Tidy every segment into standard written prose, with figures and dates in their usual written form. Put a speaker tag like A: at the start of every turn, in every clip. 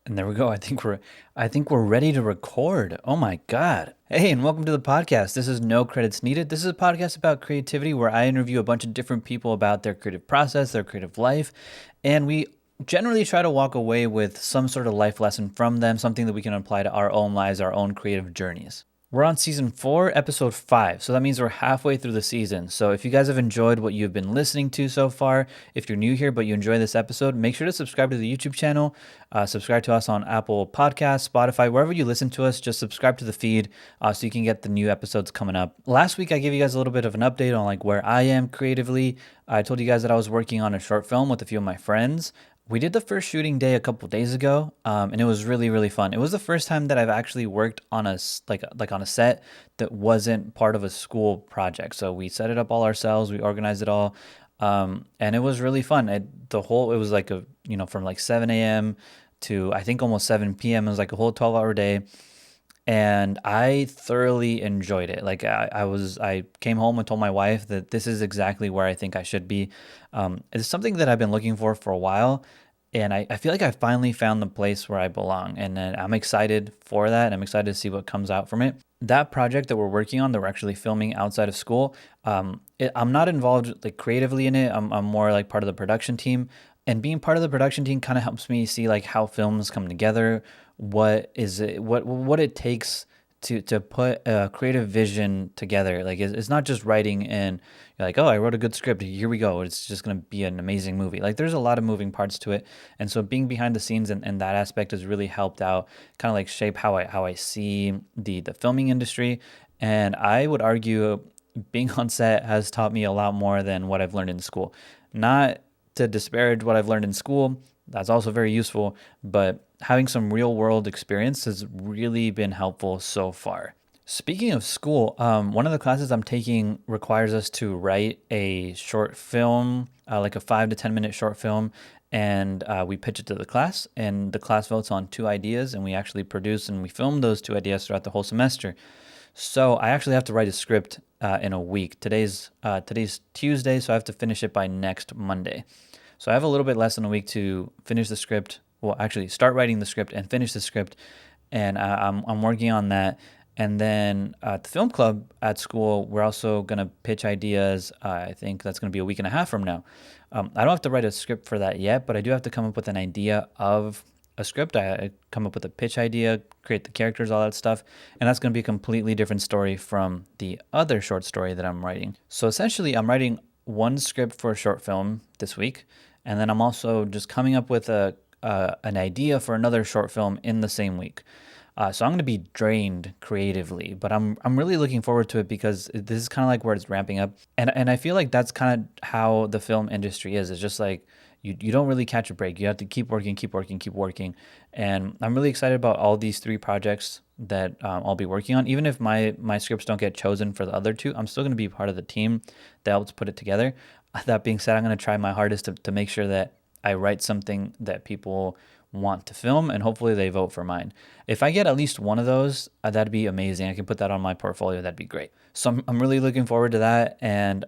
A: And there we go. I think we're ready to record. Oh my god. Hey, and welcome to the podcast. This is No Credits Needed. This is a podcast about creativity where I interview a bunch of different people about their creative process, their creative life, and we generally try to walk away with some sort of life lesson from them, something that we can apply to our own lives, our own creative journeys. We're on season 4, episode 5. So that means we're halfway through the season. So if you guys have enjoyed what you've been listening to so far, if you're new here but you enjoy this episode, make sure to subscribe to the YouTube channel. Subscribe to us on Apple Podcasts, Spotify, wherever you listen to us. Just subscribe to the feed so you can get the new episodes coming up. Last week, I gave you guys a little bit of an update on like where I am creatively. I told you guys that I was working on a short film with a few of my friends. We did the first shooting day a couple days ago, and it was really really fun. It was the first time that I've actually worked on like on a set that wasn't part of a school project. So we set it up all ourselves, we organized it all, and it was really fun. It was like from like 7 a.m. to I think almost 7 p.m. It was like a whole 12-hour day, and I thoroughly enjoyed it. Like I came home and told my wife that this is exactly where I think I should be. It's something that I've been looking for a while, and I feel like I finally found the place where I belong, and then I'm excited for that. I'm excited to see what comes out from it. That project that we're working on, that we're actually filming outside of school, I'm not involved like creatively in it. I'm more like part of the production team, and being part of the production team kind of helps me see like how films come together, what it takes to put a creative vision together. Like it's not just writing and you're like, oh, I wrote a good script, here we go, it's just going to be an amazing movie. Like there's a lot of moving parts to it, and so being behind the scenes and that aspect has really helped out kind of like shape how I see the filming industry. And I would argue being on set has taught me a lot more than what I've learned in school. Not to disparage what I've learned in school, that's also very useful, but having some real world experience has really been helpful so far. Speaking of school, one of the classes I'm taking requires us to write a short film, like a 5 to 10 minute short film, and we pitch it to the class, and the class votes on 2 ideas, and we actually produce and we film those 2 ideas throughout the whole semester. So I actually have to write a script in a week. Today's Tuesday, so I have to finish it by next Monday. So I have a little bit less than a week to finish the script. Well, actually, start writing the script and finish the script, and I'm working on that. And then at the film club at school, we're also gonna pitch ideas. I think that's gonna be a week and a half from now. I don't have to write a script for that yet, but I do have to come up with an idea of a script. I come up with a pitch idea, create the characters, all that stuff, and that's going to be a completely different story from the other short story that I'm writing. So essentially, I'm writing one script for a short film this week, and then I'm also just coming up with an idea for another short film in the same week. So I'm going to be drained creatively, but I'm really looking forward to it because this is kind of like where it's ramping up, and I feel like that's kind of how the film industry is. It's just like you don't really catch a break. You have to keep working, keep working, keep working, and I'm really excited about all these 3 projects that I'll be working on. Even if my scripts don't get chosen for the other 2, I'm still going to be part of the team that helps put it together. That being said, I'm going to try my hardest to make sure that I write something that people want to film, and hopefully they vote for mine. If I get at least one of those, that'd be amazing. I can put that on my portfolio. That'd be great. So I'm really looking forward to that, and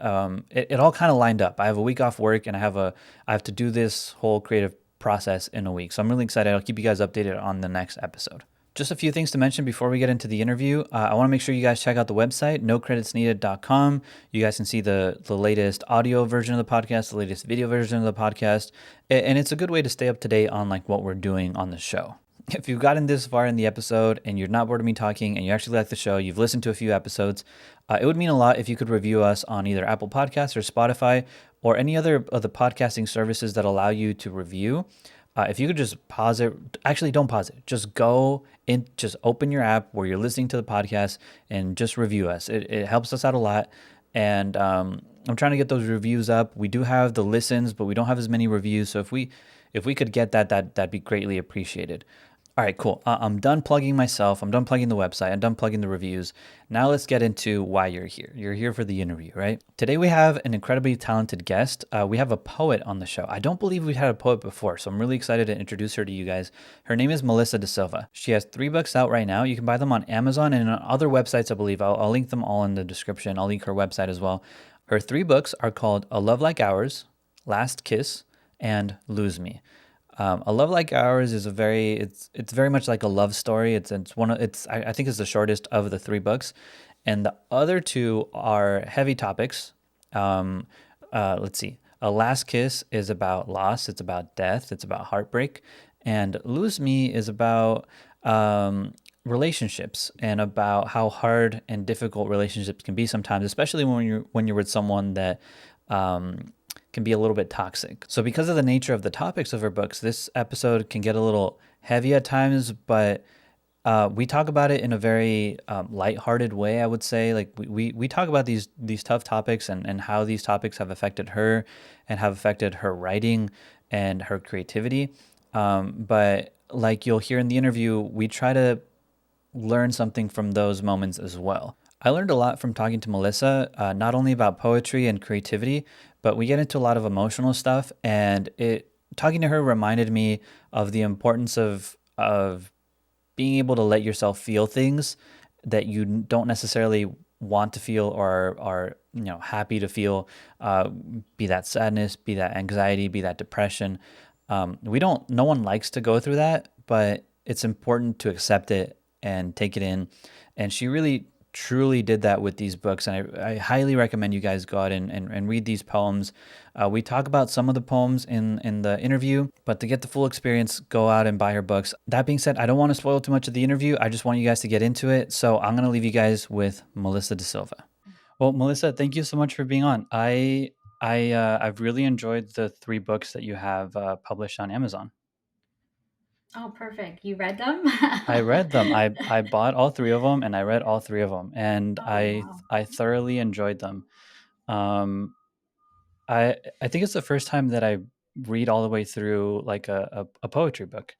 A: it all kind of lined up. I have a week off work, and I have to do this whole creative process in a week. So I'm really excited. I'll keep you guys updated on the next episode. Just a few things to mention before we get into the interview. I want to make sure you guys check out the website, nocreditsneeded.com. You guys can see the latest audio version of the podcast, the latest video version of the podcast, and it's a good way to stay up to date on like what we're doing on the show. If you've gotten this far in the episode and you're not bored of me talking and you actually like the show, you've listened to a few episodes, it would mean a lot if you could review us on either Apple Podcasts or Spotify or any other of the podcasting services that allow you to review. If you could just pause it, actually don't pause it. Just go in, just open your app where you're listening to the podcast and just review us. It helps us out a lot. And I'm trying to get those reviews up. We do have the listens, but we don't have as many reviews. So if we could get that'd be greatly appreciated. All right, cool. I'm done plugging myself. I'm done plugging the website. I'm done plugging the reviews. Now let's get into why you're here. You're here for the interview, right? Today we have an incredibly talented guest. We have a poet on the show. I don't believe we've had a poet before, so I'm really excited to introduce her to you guys. Her name is Melissa De Silva. She has 3 books out right now. You can buy them on Amazon and on other websites, I believe. I'll link them all in the description. I'll link her website as well. Her 3 books are called A Love Like Ours, Last Kiss, and Lose Me. A Love Like Ours is a very it's very much like a love story. It's one of it's I think it's the shortest of the three books, and the other two are heavy topics. Um, let's see. A Last Kiss is about loss. It's about death. It's about heartbreak, and Lose Me is about relationships and about how hard and difficult relationships can be sometimes, especially when you're with someone that um, can be a little bit toxic. So because of the nature of the topics of her books, this episode can get a little heavy at times, but we talk about it in a very lighthearted way, I would say. Like we talk about these tough topics and how these topics have affected her and have affected her writing and her creativity. But like you'll hear in the interview, we try to learn something from those moments as well. I learned a lot from talking to Melissa, not only about poetry and creativity, but we get into a lot of emotional stuff. And it talking to her reminded me of the importance of being able to let yourself feel things that you don't necessarily want to feel or are happy to feel, be that sadness, be that anxiety, be that depression. We don't no one likes to go through that, but it's important to accept it and take it in, and she really truly did that with these books, and I highly recommend you guys go out and read these poems. We talk about some of the poems in the interview, but to get the full experience, go out and buy her books. That being said, I don't want to spoil too much of the interview. I just want you guys to get into it. So I'm going to leave you guys with Melissa De Silva. Well, Melissa, thank you so much for being on. I've really enjoyed the three books that you have published on Amazon.
B: Oh, perfect. You read them?
A: I read them. I bought all three of them and I read all three of them, and
B: Oh, wow.
A: I thoroughly enjoyed them. Um, I think it's the first time that I read all the way through like a poetry book.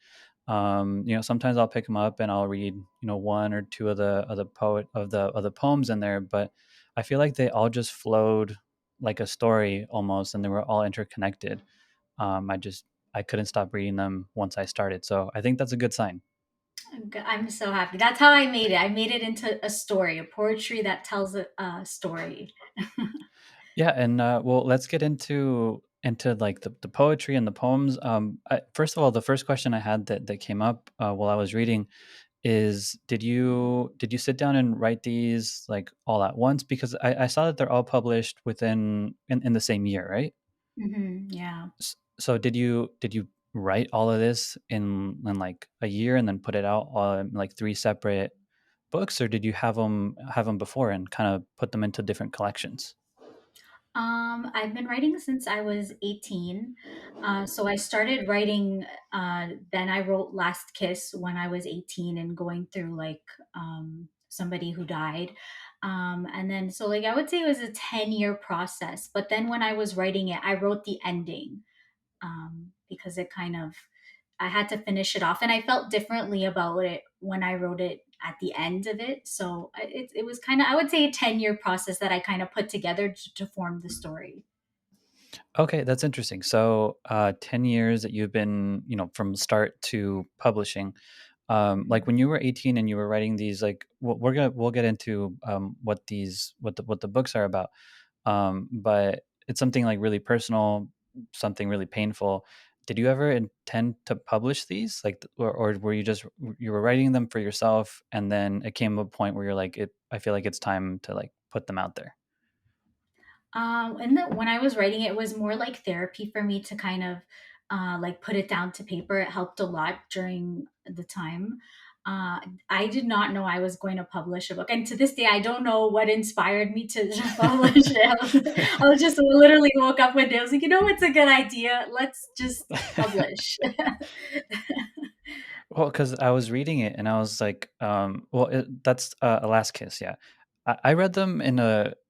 A: Sometimes I'll pick them up and I'll read one or two of the poet of the poems in there, but I feel like they all just flowed like a story almost, and they were all interconnected. I couldn't stop reading them once I started, so I think that's a good sign.
B: I'm so happy. That's how I made it. I made it into a story, a poetry that tells a story.
A: Yeah, and well, let's get into like the poetry and the poems. First of all, the first question I had that came up while I was reading is, did you sit down and write these like all at once? Because I saw that they're all published in the same year, right?
B: Yeah.
A: So did you write all of this in like a year and then put it out on like three separate books, or did you have them before and kind of put them into different collections?
B: I've been writing since I was 18. So I started writing, then I wrote Last Kiss when I was 18 and going through like somebody who died. And then, so like I would say it was a 10-year process. But then when I was writing it, I wrote the ending because it kind of, I had to finish it off. And I felt differently about it when I wrote it at the end of it. So it was kind of, I would say, a 10-year process that I kind of put together to form the story.
A: Okay, that's interesting. So, 10 years that you've been, from start to publishing. Like when you were 18 and you were writing these, like we'll get into what the books are about. But it's something like really personal, something really painful. Did you ever intend to publish these, like, or were you were writing them for yourself, and then it came to a point where you're like, I feel like it's time to like put them out there.
B: And when I was writing it, it was more like therapy for me to kind of like put it down to paper. It helped a lot during the time. Uh, I did not know I was going to publish a book, and to this day, I don't know what inspired me to publish it. I was just literally woke up one day. I was like, you know, it's a good idea. Let's just publish.
A: Well, because I was reading it and I was like, that's a Last Kiss, yeah. I read them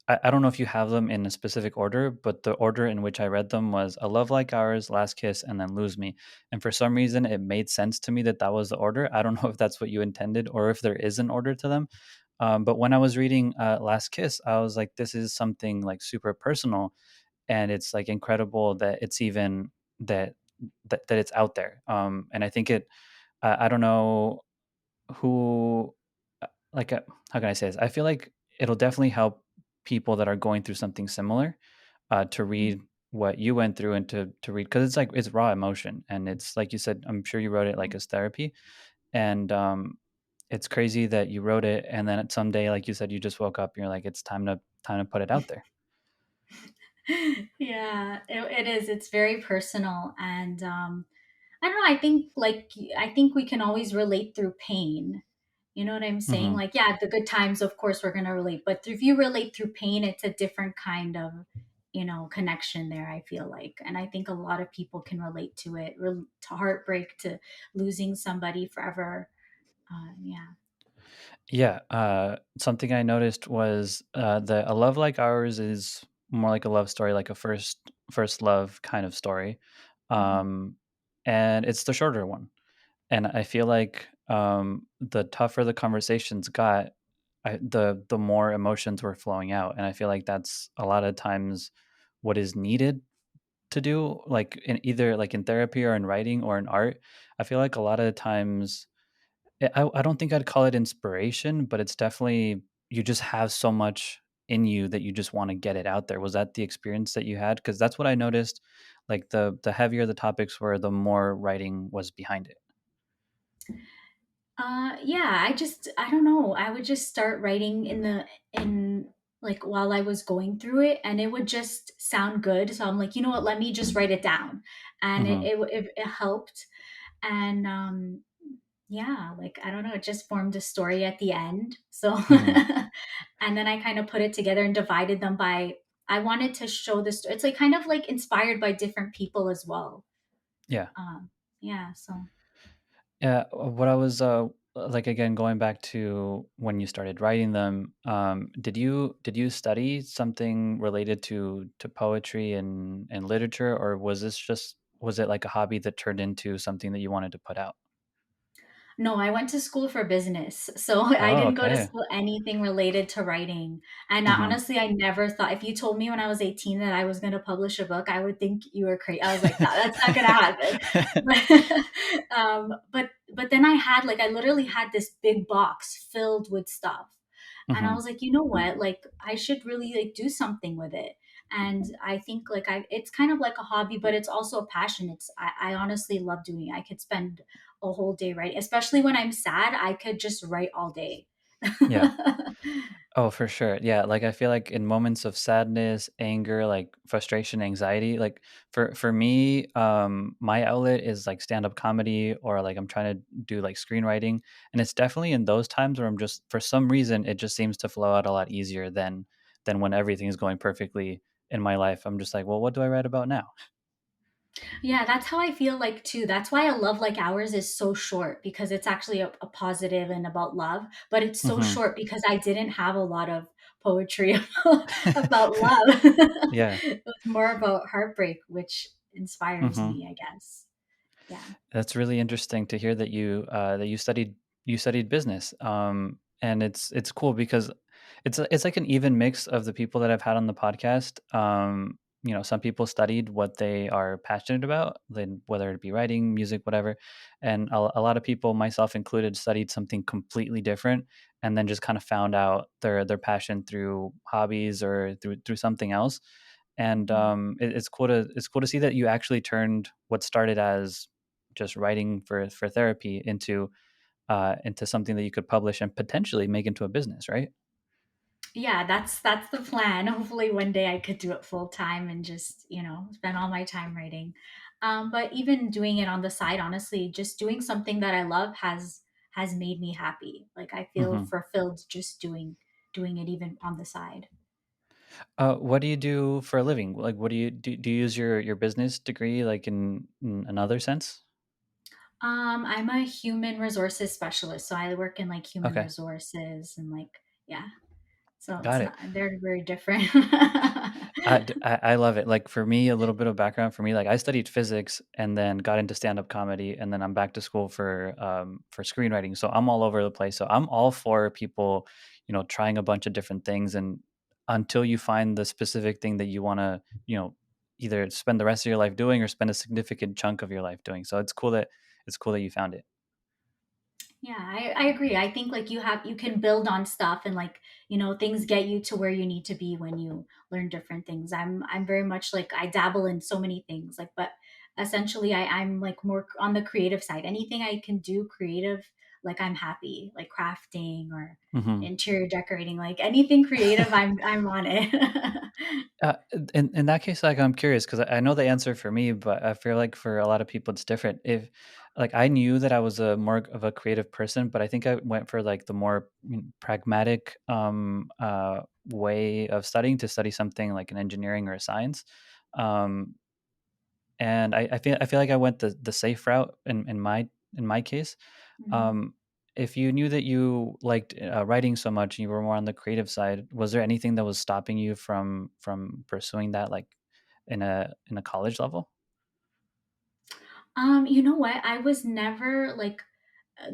A: I don't know if you have them in a specific order, but the order in which I read them was A Love Like Ours, Last Kiss, and then Lose Me. And for some reason, it made sense to me that that was the order. I don't know if that's what you intended or if there is an order to them. But when I was reading Last Kiss, I was like, this is something like super personal, and it's like incredible that it's even that that it's out there. And I think I don't know who, like, how can I say this? I feel like it'll definitely help people that are going through something similar to read what you went through and to read, because it's like it's raw emotion, and it's like you said, I'm sure you wrote it like as therapy, and it's crazy that you wrote it and then someday, like you said, you just woke up and you're like, it's time to put it out there.
B: Yeah, it is. It's very personal, and I don't know. I think we can always relate through pain. You know what I'm saying?
A: Hmm.
B: Like, yeah, the good times, of course, we're gonna relate, but if you relate through pain, it's a different kind of, connection there. I feel like, and I think a lot of people can relate to it, to heartbreak, to losing somebody forever. Yeah.
A: Yeah, something I noticed was that a love like ours is more like a love story, like a first love kind of story,
B: Mhm.
A: um, and it's the shorter one. And I feel like the tougher the conversations got, the more emotions were flowing out, and I feel like that's a lot of times what is needed to do, like in either like in therapy or in writing or in art. I feel like a lot of the times I don't think I'd call it inspiration, but it's definitely you just have so much in you that you just want to get it out there. Was that the experience that you had? Because that's what I noticed. Like the heavier the topics were, the more writing was behind it.
B: Yeah, I don't know. I would just start writing in like while I was going through it, and it would just sound good. So I'm like, you know what? Let me just write it down, and
A: Hmm.
B: it helped. And yeah, like I don't know, it just formed a story at the end. So,
A: Hmm.
B: and then I kind of put it together and divided them by. I wanted to show this. It's like kind of like inspired by different people as well.
A: Yeah.
B: Yeah. So.
A: Yeah, what I was like again going back to when you started writing them, did you study something related to poetry and literature, or was it like a hobby that turned into something that you wanted to put out?
B: No, I went to school for business. So I
A: Oh,
B: didn't go to
A: okay.
B: school anything related to writing. And
A: Hmm.
B: honestly, I never thought if you told me when I was 18 that I was going to publish a book, I would think you were crazy. I was like, that's not going to happen. But then I had like I literally had this big box filled with stuff. And I
A: Hmm.
B: was like, you know what? Like I should really like do something with it. And I think like it's kind of like a hobby, but it's also a passion. I honestly love doing it. I could spend a whole day writing, especially when I'm sad. I could just write all day.
A: Yeah. Oh, for sure. Yeah, like I feel like in moments of sadness, anger, like frustration, anxiety, like for me, my outlet is like stand-up comedy, or like I'm trying to do like screenwriting, and it's definitely in those times where I'm just for some reason it just seems to flow out a lot easier than when everything is going perfectly in my life. I'm just like, well, what do I write about now?
B: Yeah, that's how I feel like too. That's why a love like ours is so short because it's actually a positive and about love, but it's so
A: Hmm.
B: short because I didn't have a lot of poetry about love.
A: Yeah.
B: It was more about heartbreak, which inspires
A: Hmm.
B: me, I guess. Yeah.
A: That's really interesting to hear that you studied business, and it's cool because it's like an even mix of the people that I've had on the podcast. Some people studied what they are passionate about, then whether it be writing, music, whatever, and a lot of people, myself included, studied something completely different, and then just kind of found out their passion through hobbies or through something else. And it's cool to see that you actually turned what started as just writing for therapy into something that you could publish and potentially make into a business, right?
B: Yeah, that's the plan. Hopefully one day I could do it full time and just, spend all my time writing. But even doing it on the side, honestly, just doing something that I love has made me happy. Like I feel
A: Hmm.
B: fulfilled just doing it even on the side.
A: What do you do for a living? Like, what do you do? Do you use your business degree like in another sense?
B: I'm a human resources specialist, so I work in like human
A: Okay,
B: resources and like yeah. So it's
A: got it.
B: not they're very different.
A: I love it. Like for me, a little bit of background for me, like I studied physics and then got into stand up comedy, and then I'm back to school for screenwriting. So I'm all over the place. So I'm all for people, trying a bunch of different things, and until you find the specific thing that you want to, either spend the rest of your life doing or spend a significant chunk of your life doing. So it's cool that you found it.
B: Yeah, I agree. I think like you can build on stuff, and like, things get you to where you need to be when you learn different things. I'm very much like, I dabble in so many things, like, but essentially I'm like more on the creative side. Anything I can do creative, like, I'm happy, like crafting or
A: Hmm.
B: interior decorating, like anything creative, I'm on it.
A: In that case, like I'm curious because I know the answer for me, but I feel like for a lot of people it's different. If like I knew that I was a more of a creative person, but I think I went for like the more pragmatic way of studying to study something like an engineering or a science. Um, and I feel like I went the safe route in my case.
B: Mhm.
A: Um, if you knew that you liked writing so much and you were more on the creative side, was there anything that was stopping you from pursuing that, like in a college level?
B: You know what? I was never uh,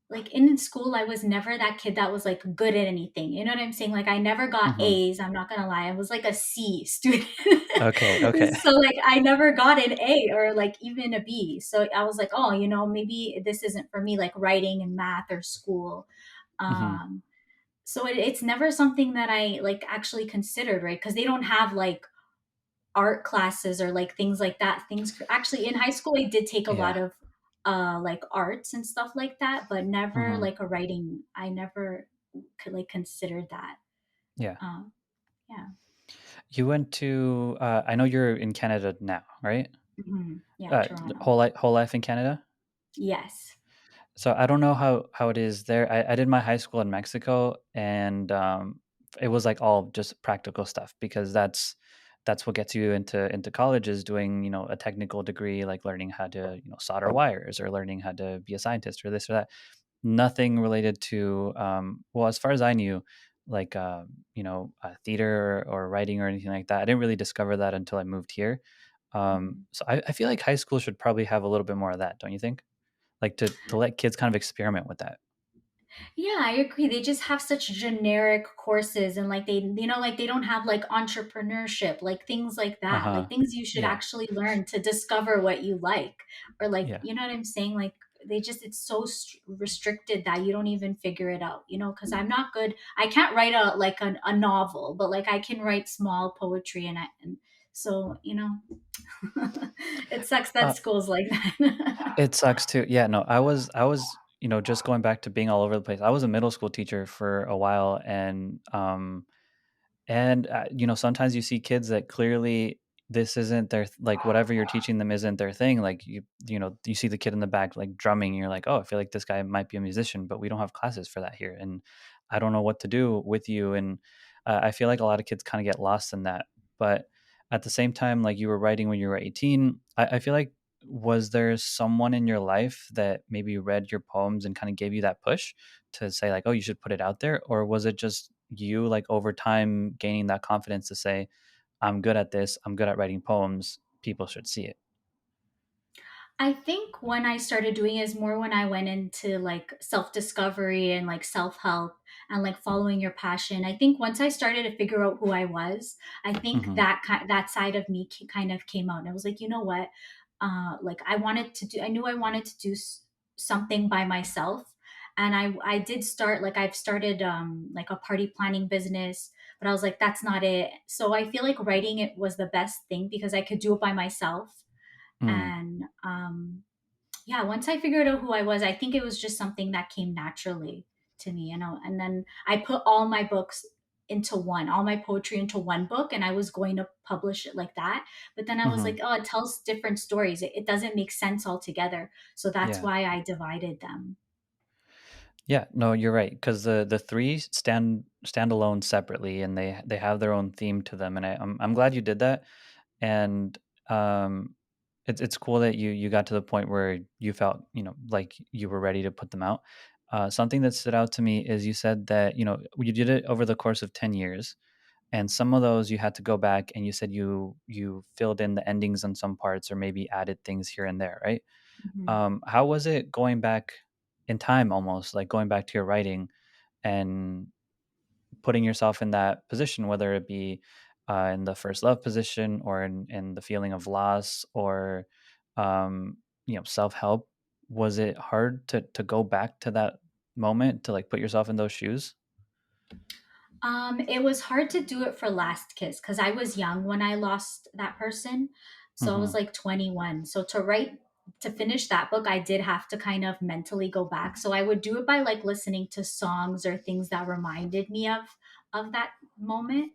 B: like in school, I was never that kid that was like good at anything. You know what I'm saying? Like, I never got
A: Hmm.
B: A's. I'm not gonna lie. I was like a C student.
A: Okay. Okay.
B: So like I never got an A or like even a B. So I was like, oh, maybe this isn't for me, like writing and math or school.
A: Hmm.
B: Um, so it's never something that I like actually considered, right? Because they don't have like art classes or like things like that. Things actually in high school, I did take a lot
A: Yeah.
B: of like arts and stuff like that, but never
A: Hmm.
B: like a writing. I never could like consider that.
A: Yeah.
B: Um, yeah.
A: You went to. I know you're in Canada now, right?
B: Yeah, Toronto.
A: Whole life in Canada.
B: Yes.
A: So I don't know how it is there. I did my high school in Mexico, and it was like all just practical stuff because that's what gets you into college is doing a technical degree like learning how to solder wires or learning how to be a scientist or this or that. Nothing related to well, as far as I knew, like theater or writing or anything like that. I didn't really discover that until I moved here.
B: Mhm.
A: So I feel like high school should probably have a little bit more of that, don't you think? Like to let kids kind of experiment with that.
B: Yeah, I agree. They just have such generic courses, and like like they don't have like entrepreneurship, like things like that, like
A: Uh-huh.
B: things you should
A: Yeah.
B: actually learn to discover what you like, or like,
A: Yeah.
B: you know what I'm saying? Like, it's so restricted that you don't even figure it out, because I'm not good. I can't write a novel, but like I can write small poetry, and so, it sucks that
A: Uh,
B: school's like that.
A: it sucks too. Yeah, no, I was just going back to being all over the place. I was a middle school teacher for a while and sometimes you see kids that clearly this isn't their like whatever you're teaching them isn't their thing. Like you see the kid in the back like drumming, and you're like, oh, I feel like this guy might be a musician, but we don't have classes for that here, and I don't know what to do with you. And I feel like a lot of kids kind of get lost in that. But at the same time, like you were writing when you were 18, I feel like was there someone in your life that maybe read your poems and kind of gave you that push to say like, oh, you should put it out there, or was it just you like over time gaining that confidence to say I'm good at this, I'm good at writing poems, people should see it?
B: I think when I started doing it is more when I went into like self discovery and like self help and like following your passion. I think once I started to figure out who I was, I think
A: Hmm.
B: that side of me kind of came out. And I was like, you know what? Like I knew I wanted to do something by myself. And I did start, like, I've started like a party planning business, but I was like, that's not it. So I feel like writing it was the best thing because I could do it by myself.
A: Mm.
B: And yeah, once I figured out who I was, I think it was just something that came naturally to me, and then I put all my books into one, all my poetry into one book, and I was going to publish it like that. But then I was
A: Hmm.
B: like, oh, it tells different stories. It doesn't make sense altogether. So that's
A: Yeah.
B: why I divided them.
A: Yeah, no, you're right because the three stand alone separately and they have their own theme to them, and I'm glad you did that. And um it's cool that you got to the point where you felt like you were ready to put them out. Something that stood out to me is you said that you did it over the course of 10 years, and some of those you had to go back and you said you filled in the endings on some parts or maybe added things here and there, right?
B: Mhm.
A: How was it going back in time, almost like going back to your writing and putting yourself in that position, whether it be in the first love position or in the feeling of loss or self-help? was it hard to go back to that moment to like put yourself in those shoes?
B: It was hard to do it for Last Kiss because I was young when I lost that person. So I was
A: Mm-hmm.
B: like 21. So to finish that book, I did have to kind of mentally go back. So I would do it by like listening to songs or things that reminded me of that moment.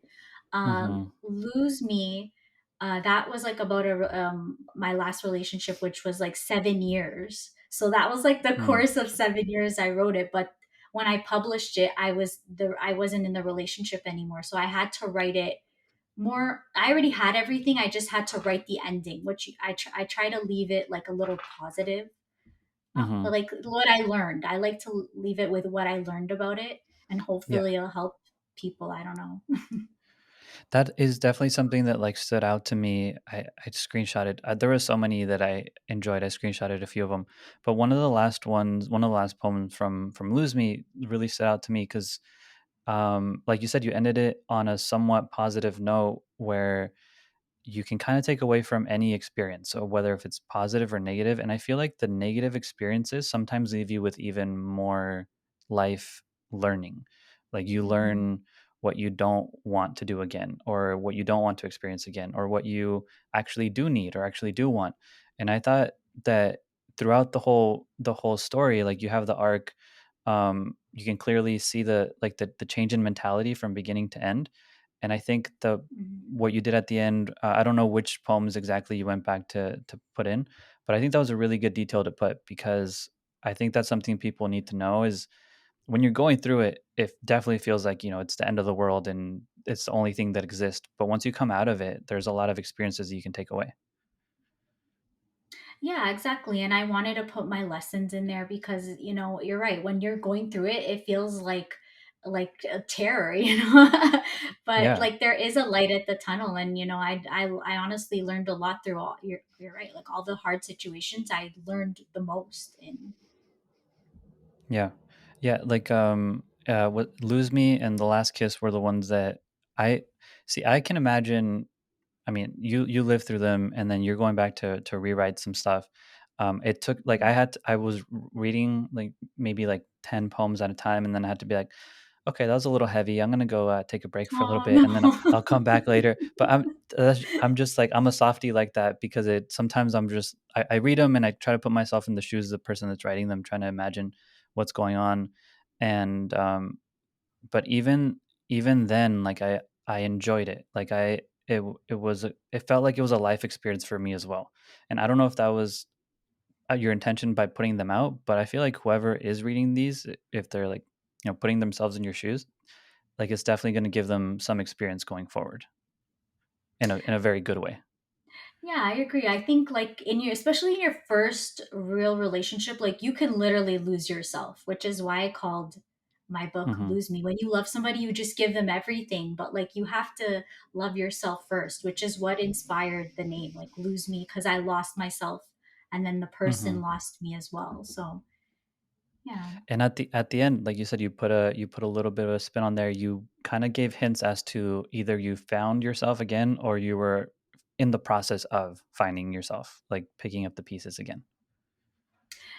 A: Mm-hmm.
B: Lose Me, that was like about a my last relationship, which was like 7 years. So that was like the
A: Mm.
B: course of 7 years I wrote it. But when I published it, I wasn't in the relationship anymore. So I had to write it more. I already had everything. I just had to write the ending, which I try to leave it like a little positive,
A: Mm-hmm.
B: like what I learned. I like to leave it with what I learned about it, and
A: Yeah.
B: hopefully it'll help people. I don't know.
A: That is definitely something that like stood out to me. I screenshotted. There were so many that I enjoyed. I screenshotted a few of them, but one of the last poems from Lose Me really stood out to me because, like you said, you ended it on a somewhat positive note where you can kind of take away from any experience. So whether if it's positive or negative, and I feel like the negative experiences sometimes leave you with even more life learning. Like you
B: Mhm.
A: learn what you don't want to do again, or what you don't want to experience again, or what you actually do need or actually do want. And I thought that throughout the whole story, like you have the arc, you can clearly see the change in mentality from beginning to end. And I think the
B: Mhm.
A: what you did at the end, I don't know which poems exactly you went back to put in, but I think that was a really good detail to put because I think that's something people need to know is when you're going through it, it definitely feels like, it's the end of the world and it's the only thing that exists. But once you come out of it, there's a lot of experiences that you can take away.
B: Yeah, exactly. And I wanted to put my lessons in there because, you're right. When you're going through it, it feels like a terror, but
A: Yeah.
B: like there is a light at the tunnel. And, I honestly learned a lot through all, you're right. Like all the hard situations, I learned the most in.
A: Yeah. Yeah, like what Lose Me and The Last Kiss were the ones that I see. I can imagine. I mean, you lived through them, and then you're going back to rewrite some stuff. It took like I was reading like maybe like 10 poems at a time, and then I had to be like, okay, that was a little heavy. I'm gonna go take a break for a little
B: Oh,
A: bit, and then I'll come back
B: no.
A: later. But I'm just like I'm a softie like that because it sometimes I read them and I try to put myself in the shoes of the person that's writing them, trying to imagine what's going on, and but even then like I enjoyed it like it felt like it was a life experience for me as well, and I don't know if that was your intention by putting them out, but I feel like whoever is reading these, if they're like putting themselves in your shoes, like it's definitely going to give them some experience going forward in a very good way.
B: Yeah, I agree. I think like especially in your first real relationship, like you can literally lose yourself, which is why I called my book
A: Hmm.
B: Lose Me. When you love somebody, you just give them everything, but like you have to love yourself first, which is what inspired the name, like Lose Me, because I lost myself and then the
A: Hmm.
B: person lost me as well. So, yeah.
A: And at the end, like you said, you put a little bit of a spin on there. You kind of gave hints as to either you found yourself again or you were in the process of finding yourself, like picking up the pieces again.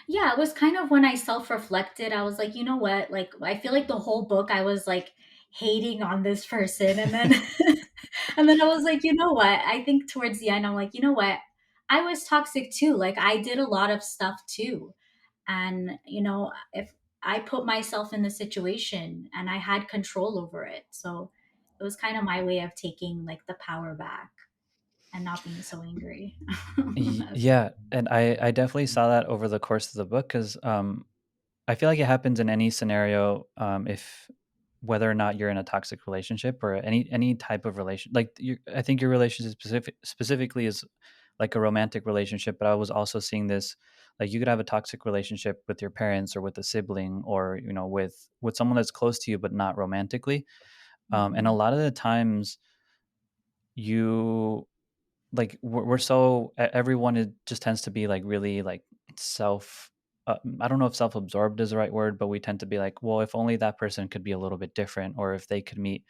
B: Yeah, it was kind of when I self reflected, I was like, you know what? Like, I feel like the whole book I was like hating on this person. And then, and then I was like, you know what? I think towards the end, I'm like, you know what? I was toxic too. Like, I did a lot of stuff too. And, if I put myself in the situation and I had control over it. So it was kind of my way of taking like the power back and not being so angry as well.
A: Yeah, and I definitely saw that over the course of the book because I feel like it happens in any scenario, if whether or not you're in a toxic relationship or any type of relation. Like I think your relationship specifically is like a romantic relationship, but I was also seeing this like you could have a toxic relationship with your parents or with a sibling or with someone that's close to you but not romantically. And a
B: Mhm.
A: lot of the times you like we're so everyone just tends to be like really like self I don't know if self-absorbed is the right word, but we tend to be like, well, if only that person could be a little bit different or if they could meet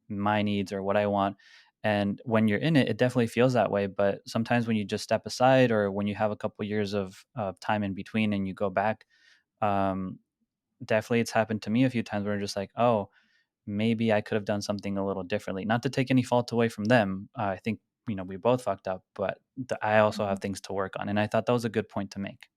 A: my needs or what I want. And when you're in it, it definitely feels that way. But sometimes when you just step aside, or when you have a couple years of time in between and you go back, um, definitely it's happened to me a few times where I'm just like, oh, maybe I could have done something a little differently. Not to take any fault away from them. I think, we both fucked up, but I also have
B: Mhm.
A: things to work on. And I thought that was a good point to make.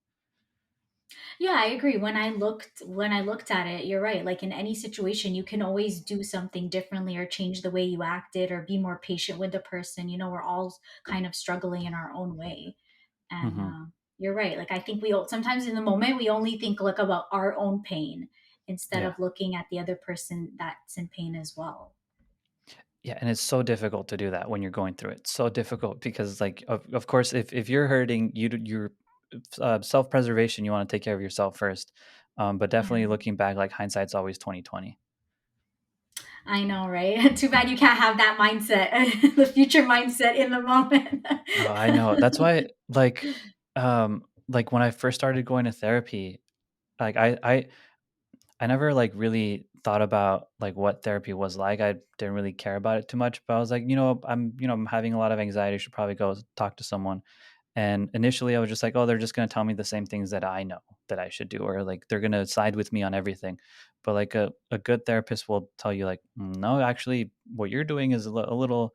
B: Yeah, I agree. When I looked at it, you're right. Like in any situation, you can always do something differently or change the way you acted or be more patient with the person. We're all kind of struggling in our own way. And
A: Hmm.
B: you're right. Like I think sometimes in the moment we only think like about our own pain instead
A: Yeah.
B: of looking at the other person that's in pain as well.
A: Yeah, and it's so difficult to do that when you're going through it. So difficult because, like, of course, if you're hurting, you're self preservation. You want to take care of yourself first. But
B: Yeah,
A: definitely looking back, like hindsight's always 2020.
B: I know, right? Too bad you can't have that mindset, the future mindset in the moment.
A: Oh, I know. That's why, like when I first started going to therapy, like I never like really thought about like what therapy was like. I didn't really care about it too much, but I was like, I'm having a lot of anxiety. Should probably go talk to someone. And initially, I was just like, oh, they're just going to tell me the same things that I know that I should do, or like they're going to side with me on everything. But like a good therapist will tell you, like, no, actually, what you're doing is a little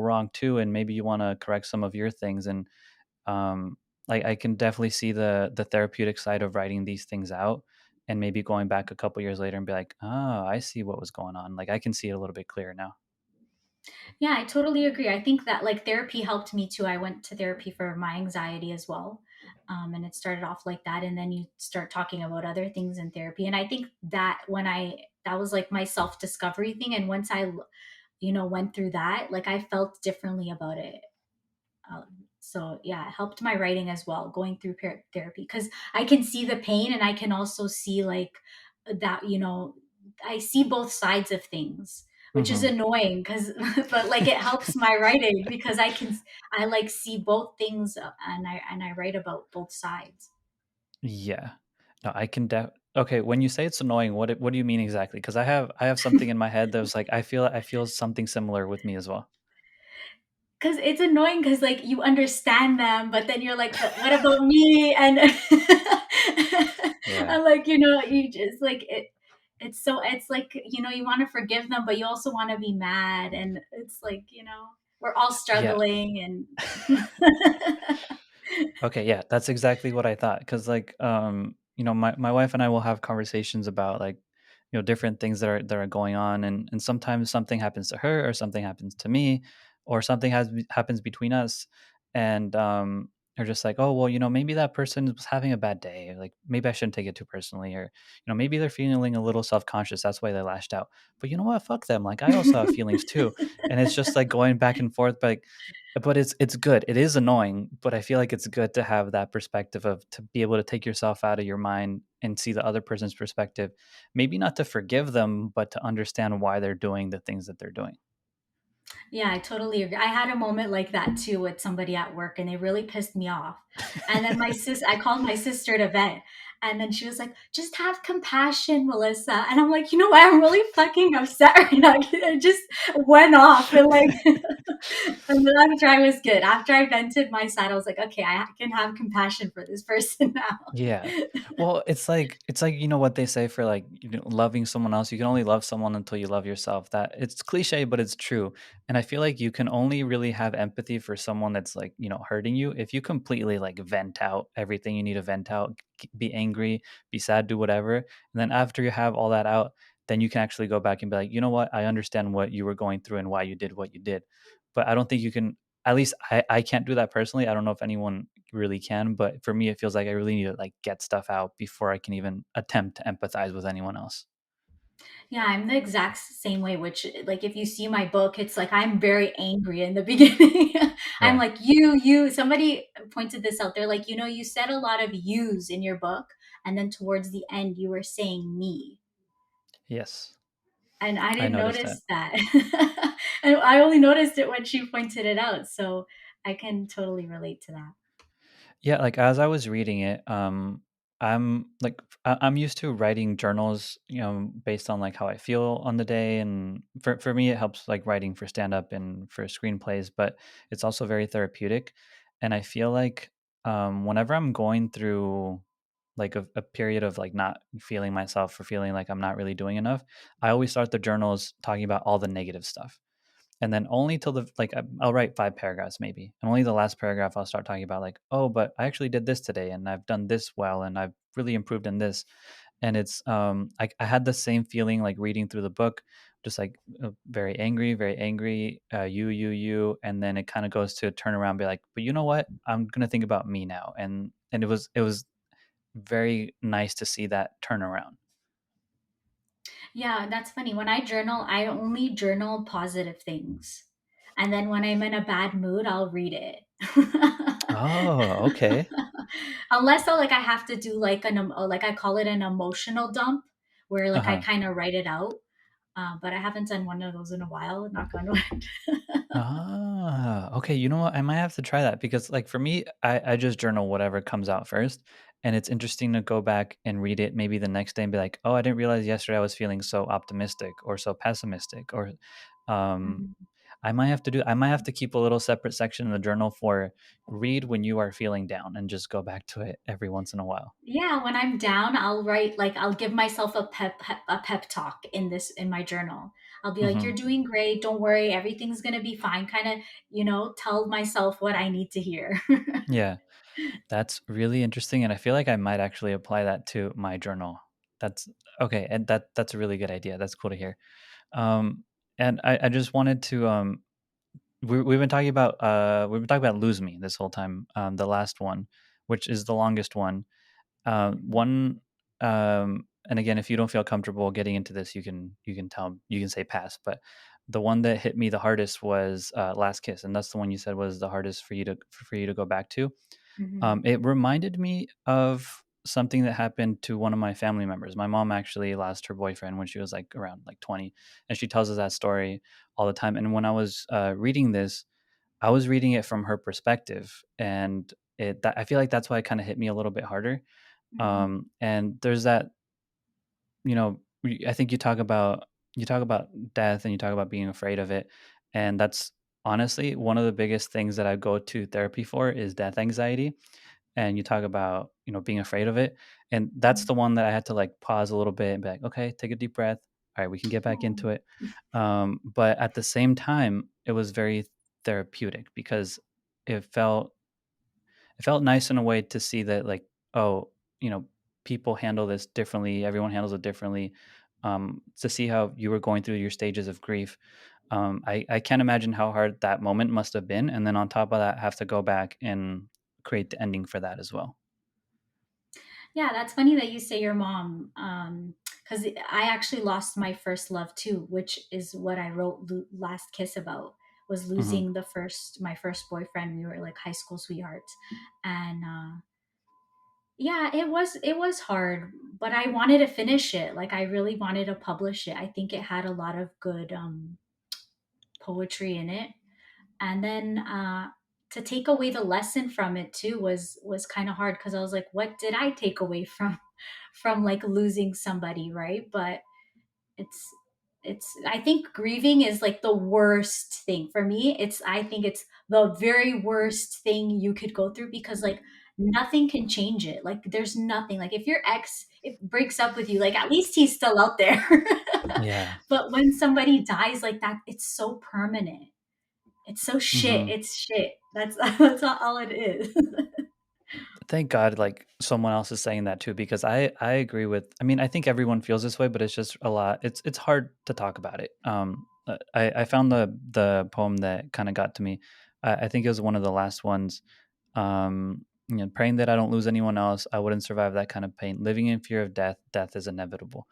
A: wrong too, and maybe you want to correct some of your things. And um, like I can definitely see the therapeutic side of writing these things out, and maybe going back a couple years later and be like, oh, I see what was going on. Like I can see it a little bit clearer now.
B: Yeah, I totally agree. I think that like therapy helped me too. I went to therapy for my anxiety as well. And it started off like that. And then you start talking about other things in therapy. And I think that was like my self discovery thing. And once I went through that, like I felt differently about it. So yeah, it helped my writing as well, going through therapy, because I can see the pain and I can also see like that. I see both sides of things, which is
A: Hmm.
B: annoying because but like it helps my writing because I like see both things, and I write about both sides.
A: Yeah. No, I can okay, when you say it's annoying, what do you mean exactly? Because I have something in my head that was like I feel something similar with me as well.
B: Because it's annoying because like you understand them, but then you're like, but what about me? And
A: Yeah.
B: I'm like, you just like it's like, you want to forgive them, but you also want to be mad. And it's like, we're all
A: Yeah.
B: struggling and
A: Okay, yeah, that's exactly what I thought. Cause like, my wife and I will have conversations about like, different things that are going on, and sometimes something happens to her, or something happens to me, or something happens between us, and they're just like, oh well, maybe that person was having a bad day, like maybe I shouldn't take it too personally, or maybe they're feeling a little self conscious, that's why they lashed out. But you know what? Fuck them. Like I also have feelings too, and it's just like going back and forth, but it's good. It is annoying, but I feel like it's good to have that perspective of to be able to take yourself out of your mind and see the other person's perspective. Maybe not to forgive them, but to understand why they're doing the things that they're doing.
B: Yeah, I totally agree. I had a moment like that too with somebody at work and they really pissed me off. And then I called my sister to vent. And then she was like, just have compassion, Melissa. And I'm like, you know what? I'm really fucking upset right now. I just went off and like, and then after I was good. After I vented my side, I was like, okay, I can have compassion for this person
A: Yeah.
B: now.
A: Well, it's like what they say for like loving someone else. You can only love someone until you love yourself. That it's cliche, but it's true. And I feel like you can only really have empathy for someone that's like hurting you if you completely like vent out everything you need to vent out, be angry, be sad, do whatever. And then after you have all that out, then you can actually go back and be like, you know what? I understand what you were going through and why you did what you did. But I don't think you can. At least I can't do that personally. I don't know if anyone really can, but for me it feels like I really need to like get stuff out before I can even attempt to empathize with anyone else.
B: Yeah, I'm the exact same way, which like if you see my book, it's like I'm very angry in the beginning. I'm
A: Yeah.
B: like, you, somebody pointed this out. They're like, you said a lot of yous in your book, and then towards the end you were saying me.
A: Yes.
B: And I
A: I
B: didn't
A: noticed that.
B: notice that. And I only noticed it when she pointed it out. So I can totally relate to that.
A: Yeah, like as I was reading it, I'm used to writing journals, based on like how I feel on the day, and for me it helps like writing for stand up and for screenplays, but it's also very therapeutic, and I feel like whenever I'm going through like a period of like not feeling myself or feeling like I'm not really doing enough, I always start the journals talking about all the negative stuff, and then only till I'll write 5 paragraphs maybe, and only the last paragraph I'll start talking about like, oh, but I actually did this today and I've done this well and I've really improved in this. And it's I had the same feeling like reading through the book, just like very angry, and then it kind of goes to turn around and be like, but you know what, I'm gonna think about me now. And it was very nice to see that turnaround.
B: Yeah, that's funny. When I journal, I only journal positive things. And then when I'm in a bad mood, I'll read it.
A: Oh, okay.
B: Unless like I have to do like like I call it an emotional dump where like I
A: Uh-huh.
B: kind of write it out. But I haven't done one of those in a while, knock on wood.
A: Ah, okay. You know what? I might have to try that because, like, for me, I just journal whatever comes out first. And it's interesting to go back and read it maybe the next day and be like, oh, I didn't realize yesterday I was feeling so optimistic or so pessimistic. Or um,
B: Mhm.
A: I might have to keep a little separate section in the journal for read when you are feeling down and just go back to it every once in a while.
B: Yeah, when I'm down, I'll write like I'll give myself a pep talk in this in my journal. I'll be like, "You're
A: Hmm.
B: doing great. Don't worry. Everything's gonna be fine." Kind of, tell myself what I need to hear.
A: Yeah. That's really interesting, and I feel like I might actually apply that to my journal. That's okay, and that's a really good idea. That's cool to hear. Um, and I just wanted to we've been talking about lose me this whole time. The last one, which is the longest one. One and again, if you don't feel comfortable getting into this, you can say pass. But the one that hit me the hardest was Last Kiss, and that's the one you said was the hardest for you to go back to.
B: Hmm.
A: It reminded me of something that happened to one of my family members. My mom actually lost her boyfriend when she was like around like 20, and she tells us that story all the time. And when I was reading this, I was reading it from her perspective, and I feel like that's why it kind of hit me a little bit harder.
B: Hmm.
A: And there's that, I think you talk about death and you talk about being afraid of it, and that's honestly one of the biggest things that I go to therapy for is death anxiety. And you talk about, being afraid of it, and that's the one that I had to like pause a little bit and be like, okay, take a deep breath. All right, we can get back
B: Oh.
A: into it. But at the same time, it was very therapeutic because it felt it felt nice in a way to see that, like, oh, you know people handle this differently, everyone handles it differently. To see how you were going through your stages of grief, I can't imagine how hard that moment must have been, and then on top of that have to go back and create the ending for that as well.
B: Yeah, that's funny that you say your mom, because I actually lost my first love too, which is what I wrote Last Kiss about. Was
A: Hmm.
B: losing my first boyfriend. We were like high school sweethearts, and yeah, it was hard, but I wanted to finish it. Like I really wanted to publish it. I think it had a lot of good poetry in it, and then to take away the lesson from it too was kind of hard because I was like, what did I take away from like losing somebody, right? But it's I think grieving is like the worst thing for me. I think it's the very worst thing you could go through because like nothing can change it. Like there's nothing. Like if your ex it breaks up with you, like at least he's still out there.
A: Yeah.
B: But when somebody dies like that, it's so permanent. It's so shit.
A: Hmm.
B: It's shit. That's that's all it is.
A: Thank God, like someone else is saying that too, because I agree with. I mean, I think everyone feels this way, but it's just a lot. It's hard to talk about it. I found the poem that kind of got to me. I think it was one of the last ones. Praying that I don't lose anyone else, I wouldn't survive that kind of pain. Living in fear of death, death is inevitable,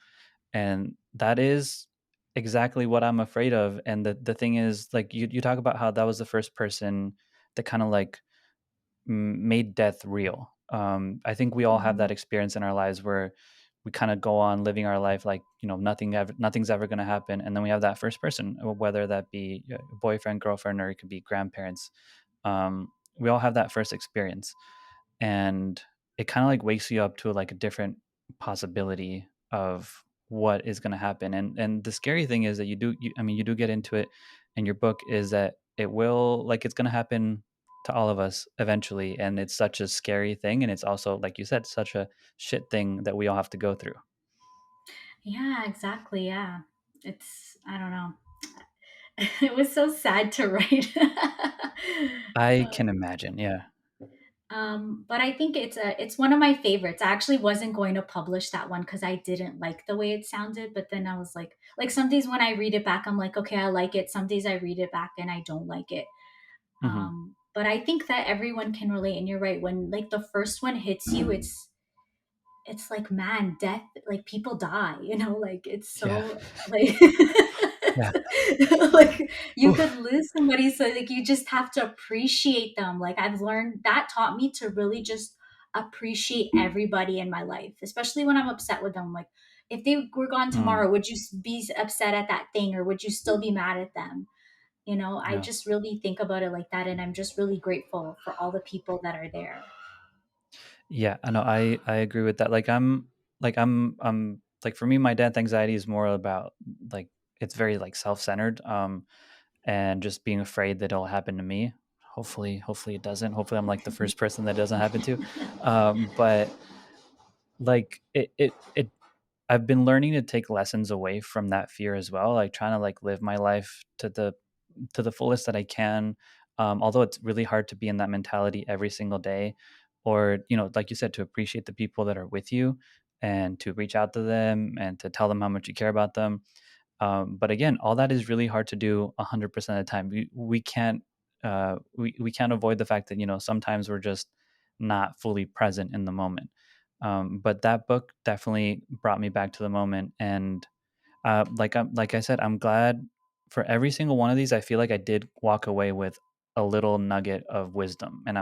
A: and that is exactly what I'm afraid of. And the thing is, like you talk about how that was the first person that kind of like made death real. I think we all have that
B: Mhm.
A: experience in our lives where we kind of go on living our life like nothing's ever going to happen, and then we have that first person, whether that be a boyfriend, girlfriend, or it could be grandparents. We all have that first experience, and it kind of like wakes you up to like a different possibility of what is going to happen. And the scary thing is that I mean, you do get into it, and your book is that it will, like, it's going to happen to all of us eventually, and it's such a scary thing, and it's also, like you said, such a shit thing that we all have to go through.
B: Yeah, exactly. Yeah. I don't know. It was so sad to write.
A: I can imagine. Yeah.
B: But I think it's one of my favorites. I actually wasn't going to publish that one because I didn't like the way it sounded. But then I was like some days when I read it back, I'm like, okay, I like it. Some days I read it back and I don't like it.
A: Hmm.
B: But I think that everyone can relate. And you're right. When like the first one hits you, it's like, man, death, like people die, like it's
A: Yeah.
B: so like
A: Yeah.
B: like you
A: Oof.
B: could lose somebody, so like you just have to appreciate them. Like I've learned that taught me to really just appreciate everybody in my life, especially when I'm upset with them. Like if they were gone
A: Mm,
B: tomorrow, would you be upset at that thing, or would you still be mad at them? I
A: yeah.
B: just really think about it like that, and I'm just really grateful for all the people that are there.
A: Yeah, I know. I agree with that. Like for me, my death anxiety is more about, like, it's very like self-centered, and just being afraid that it'll happen to me. Hopefully it doesn't. Hopefully I'm like the first person that doesn't happen to. But like it I've been learning to take lessons away from that fear as well, like trying to like live my life to the fullest that I can. Although it's really hard to be in that mentality every single day, or, like you said, to appreciate the people that are with you, and to reach out to them and to tell them how much you care about them. But again, all that is really hard to do 100% of the time. We can't we can't avoid the fact that, sometimes we're just not fully present in the moment. But that book definitely brought me back to the moment, and like I said, I'm glad for every single one of these. I feel like I did walk away with a little nugget of wisdom, and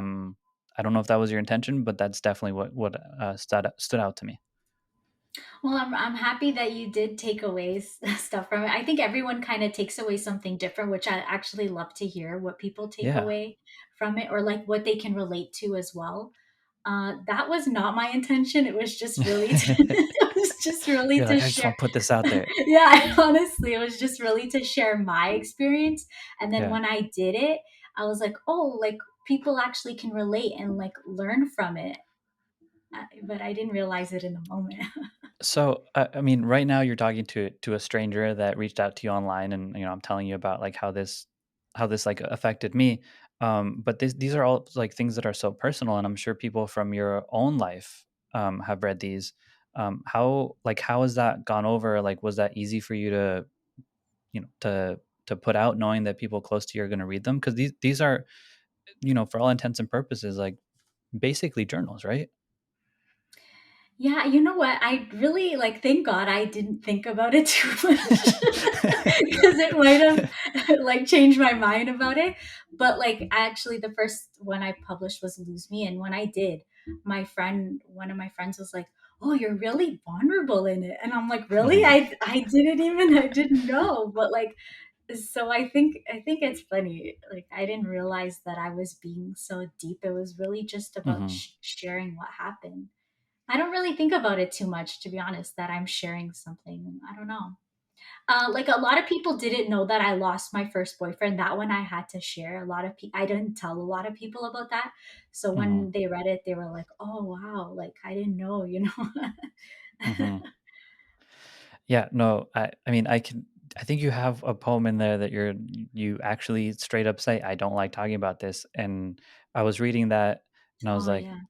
A: I don't know if that was your intention, but that's definitely what stood out to me.
B: Well, I'm happy that you did take away stuff from it. I think everyone kind of takes away something different, which I actually love to hear what people take
A: Yeah.
B: away from it, or like what they can relate to as well. That was not my intention. It was just really it was just really
A: You're
B: to
A: like, I just
B: share.
A: want to put this out there.
B: Yeah, honestly, it was just really to share my experience. And then
A: Yeah.
B: when I did it, I was like, oh, like people actually can relate and like learn from it. But I didn't realize it in the moment.
A: So, I mean, right now you're talking to a stranger that reached out to you online, and, I'm telling you about like how this like affected me. But these are all like things that are so personal, and I'm sure people from your own life have read these. How has that gone over? Like, was that easy for you to, to put out, knowing that people close to you are going to read them? Because these are, for all intents and purposes, like basically journals, right?
B: Yeah, you know what? I really like thank God I didn't think about it too much because it might have like changed my mind about it. But like actually the first one I published was Lose Me, and when I did, one of my friends was like, "Oh, you're really vulnerable in it." And I'm like, "Really?
A: Mhm.
B: I didn't know." But like so I think it's funny. Like I didn't realize that I was being so deep. It was really just about
A: Mhm.
B: sharing what happened. I don't really think about it too much, to be honest, that I'm sharing something. I don't know. Like a lot of people didn't know that I lost my first boyfriend. That one I had to share. A lot of people, I didn't tell a lot of people about that. So
A: Mhm.
B: when they read it, they were like, "Oh wow, like I didn't know," you know.
A: Mhm. Yeah, no, I mean, I think you have a poem in there that you actually straight up say, "I don't like talking about this." And I was reading that, and I was
B: Oh
A: like,
B: yeah.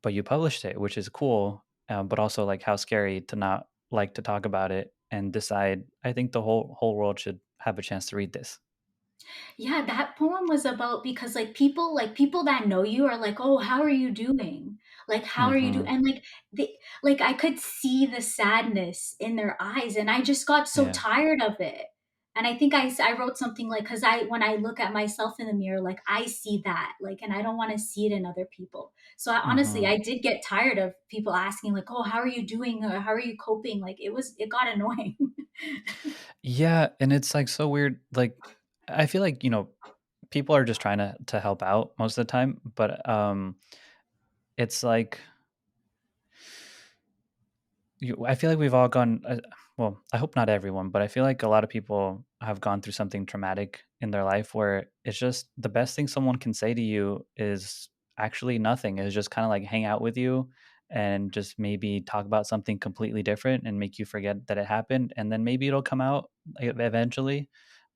A: "But you published it, which is cool." But also, like, how scary to not like to talk about it and decide, I think the whole world should have a chance to read this.
B: Yeah, that poem was about because like people that know you are like, "Oh, how are you doing?" Like, "How are you doing?"
A: Mhm.
B: And like I could see the sadness in their eyes, and I just got so
A: Yeah.
B: tired of it. And I think I wrote something like, cuz I when I look at myself in the mirror, like I see that, like, and I don't want to see it in other people. So honestly,
A: Mhm.
B: I did get tired of people asking like, "Oh, how are you doing?" or "How are you coping?" Like it got annoying.
A: Yeah, and it's, like, so weird, like, I feel like, people are just trying to help out most of the time, but, it's like I feel like we've all gone. Well, I hope not everyone, but I feel like a lot of people have gone through something traumatic in their life where it's just the best thing someone can say to you is actually nothing. Is just kind of like hang out with you and just maybe talk about something completely different and make you forget that it happened, and then maybe it'll come out eventually.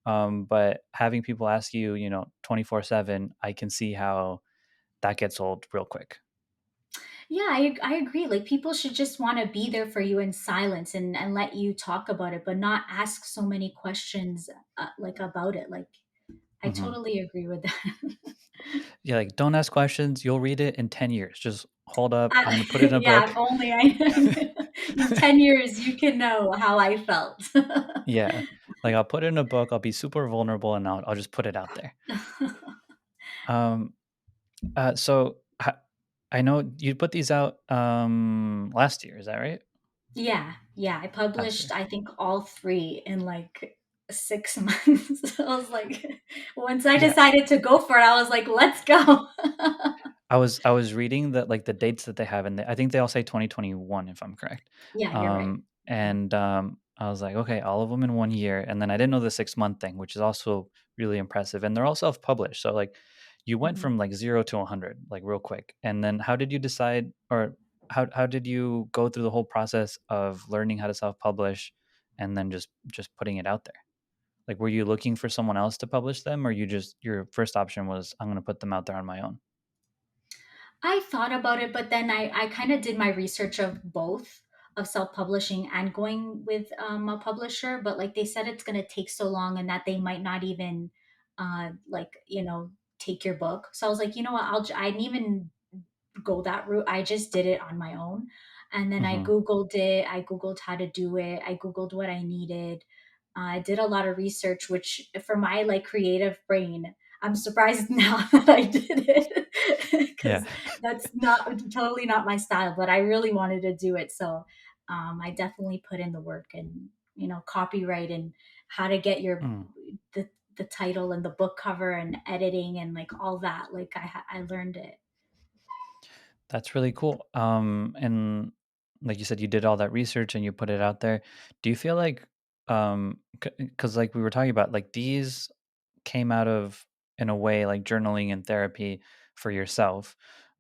A: But having people ask you, 24/7, I can see how that gets old real quick.
B: Yeah, I agree. Like people should just want to be there for you in silence and let you talk about it, but not ask so many questions like about it. Like I
A: Hmm.
B: totally agree with that.
A: Yeah, like don't ask questions. You'll read it in 10 years. Just hold up. I'm going to put it in a
B: Yeah, if
A: book.
B: only I in 10 years you can know how I felt.
A: Yeah. Like I'll put it in a book. I'll be super vulnerable and I'll just put it out there. Um, so I know you put these out last year. Is that right?
B: Yeah, yeah. I
A: Last
B: published,
A: year.
B: I think, all three in like 6 months. I was like, once I
A: Yeah.
B: decided to go for it, I was like, let's go.
A: I was reading that like the dates that they have, and I think they all say 2021 if I'm correct.
B: Yeah, you're right.
A: And I was like, okay, all of them in 1 year, and then I didn't know the 6 month thing, which is also really impressive. And they're all self published, so like you went
B: Mhm.
A: from like 0 to 100 like real quick. And then how did you decide, or how did you go through the whole process of learning how to self publish, and then just putting it out there? Like, were you looking for someone else to publish them, or you just your first option was I'm going to put them out there on my own?
B: I thought about it, but then I kind of did my research of both of self-publishing and going with a publisher. But like they said, it's going to take so long and that they might not even like, take your book. So I was like, you know what, I didn't even go that route. I just did it on my own. And then I
A: Hmm.
B: Googled it. I Googled how to do it. I Googled what I needed. I did a lot of research, which for my like creative brain, I'm surprised now that I did it
A: Yeah.
B: because that's not totally not my style, but I really wanted to do it. So I definitely put in the work and, copyright and how to get
A: Mm.
B: the, the title and the book cover and editing and like all that. Like I learned it.
A: That's really cool. And like you said, you did all that research and you put it out there. Do you feel like, because like we were talking about, like these came out of, in a way, like journaling and therapy for yourself.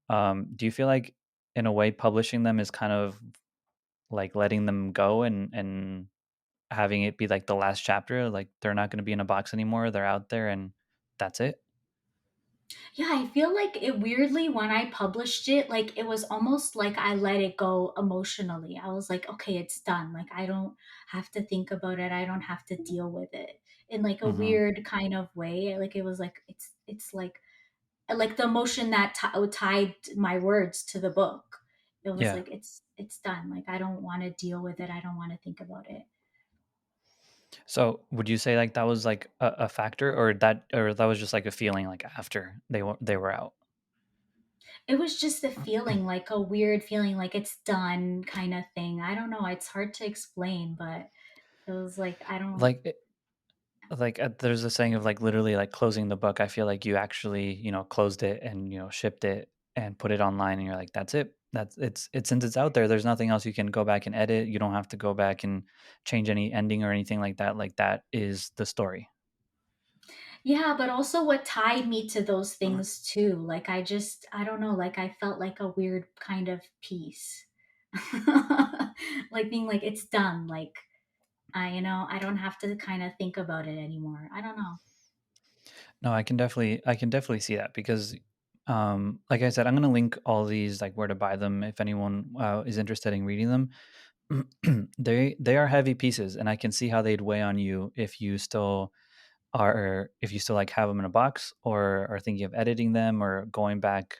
A: Do you feel like, in a way, publishing them is kind of like letting them go and having it be like the last chapter? Like they're not going to be in a box anymore. They're out there and that's it.
B: Yeah, I feel like it weirdly when I published it, like it was almost like I let it go emotionally. I was like, okay, it's done. Like I don't have to think about it. I don't have to deal with it in like a
A: Hmm.
B: weird kind of way. Like it was like it's like the emotion that tied my words to the book. It was
A: Yeah.
B: like it's done. Like I don't want to deal with it. I don't want to think about it.
A: So, would you say like that was like a factor, or that was just like a feeling like after they were out?
B: It was just a feeling, like a weird feeling, like it's done kind of thing. I don't know. It's hard to explain, but it was like I don't.
A: Like like there's a saying of like literally like closing the book. I feel like you actually closed it and shipped it and put it online, and you're like that's it. That's it's since it's out there. There's nothing else you can go back and edit. You don't have to go back and change any ending or anything like that. Like that is the story.
B: Yeah, but also what tied me to those things too. Like I don't know. Like I felt like a weird kind of peace, like being like it's done. Like I don't have to kind of think about it anymore. I don't know.
A: No, I can definitely see that because, like I said, I'm gonna link all these like where to buy them if anyone is interested in reading them. They are heavy pieces, and I can see how they'd weigh on you if you still like have them in a box or are thinking of editing them or going back,